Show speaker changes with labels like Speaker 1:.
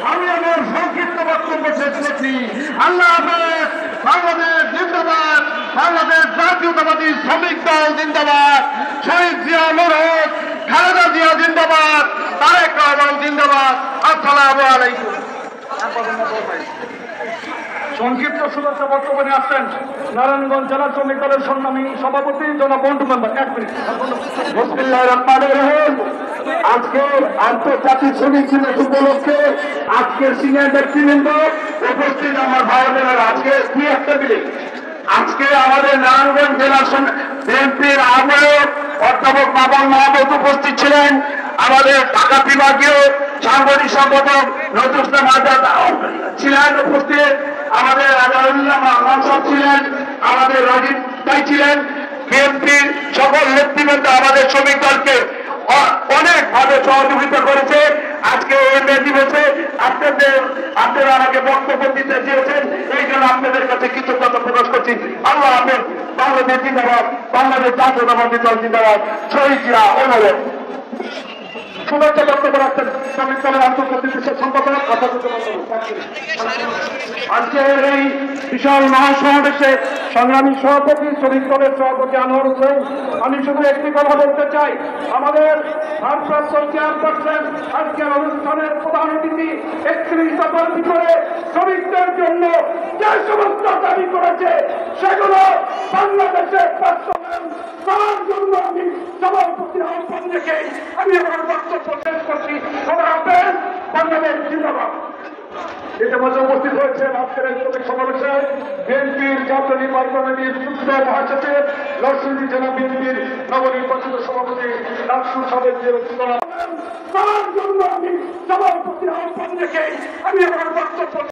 Speaker 1: আমি আমার সংক্ষিপ্ত বক্তব্য শেষ করছি। আল্লাহ হাফেজ। বাংলাদেশ জিন্দাবাদ, বাংলাদেশ জাতীয়তাবাদী শ্রমিক দল জিন্দাবাদ, শহীদ জিয়া নূর, খালেদা জিয়া জিন্দাবাদ, তারেক রহমান জিন্দাবাদ। আসসালামু আলাইকুম। সংক্ষিপ্ত শুভেচ্ছা বক্তব্য নিয়ে আসছেন নারায়ণগঞ্জ জেলা শ্রমিক দলের সংগ্রামী সভাপতি জনাব বন্টু মেম্বার। 1 মিনিট।
Speaker 2: বিসমিল্লাহির রহমানির রহিম। আজকে আন্তর্জাতিক শ্রমিক দিবস উপলক্ষে আজকের সিনিয়র নেতৃবৃন্দ উপস্থিত আমার ভাই বোনেরা, আজকে কি একটা মিলিং, আজকে আমাদের নারায়ণগঞ্জ জেলা বিএনপির আহ্বায়ক অধ্যাপক বাবুল মাহমুদ উপস্থিত ছিলেন, আমাদের ঢাকা বিভাগীয় সাংগঠনিক সম্পাদক নজরুল আজাদ ছিলেন উপস্থিত, আমাদের আজারুল্লাহ মানসব ছিলেন, আমাদের রাজীব ভাই ছিলেন। বিএনপির সকল নেতৃবৃন্দ আমাদের শ্রমিক দলকে অনেকভাবে সহযোগিতা করেছে। আজকে এই মে দিবসে আপনারা আমাকে বক্তব্য দিতে চেয়েছেন, এই জন্য আপনাদের কাছে কৃতজ্ঞতা প্রকাশ করছি। আল্লাহ হাফেজ। বাংলাদেশ জিন্দাবাদ, বাংলাদেশ জাতীয়তাবাদী দল জিন্দাবাদ, শহীদ জিয়া অনুরোধ। শুভেচ্ছা বক্তব্য রাখছেন শ্রমিক দলের আন্তর্জাতিক বিষয় সম্পাদক আজকের এই বিশাল মহাসমাবেশে সংগ্রামী সভাপতি শ্রমিক দলের সভাপতি আনোয়ার হোসেন। আমি শুধু একটি কথা বলতে চাই, আমাদের ভারপ্রাপ্ত চেয়ারপারসন আজকের অনুষ্ঠানের প্রধান অতিথি 31 দফার ভিতরে শ্রমিকদের জন্য যে সমস্ত দাবি করেছে সেগুলো বাংলাদেশের বাস্তবায়ন করার জন্য আমি সভাপতি আহ্বান রেখে আমি আমার বক্তব্য শেষ করছি। বাংলাদেশ জিন্দাবাদ। ইতিমধ্যে উপস্থিত হয়েছেন আজকের এই শ্রমিক সমাবেশে বিএনপির জাতীয় নির্বাহী কমিটির যুগ্ম মহাসচিব, নরসিংদী জেলা বিএনপির নবনির্বাচিত সভাপতি রাজসুর সাবেক তার জন্য আমি সভাপতি আহ্বান রেখে আমি আমার বক্তব্য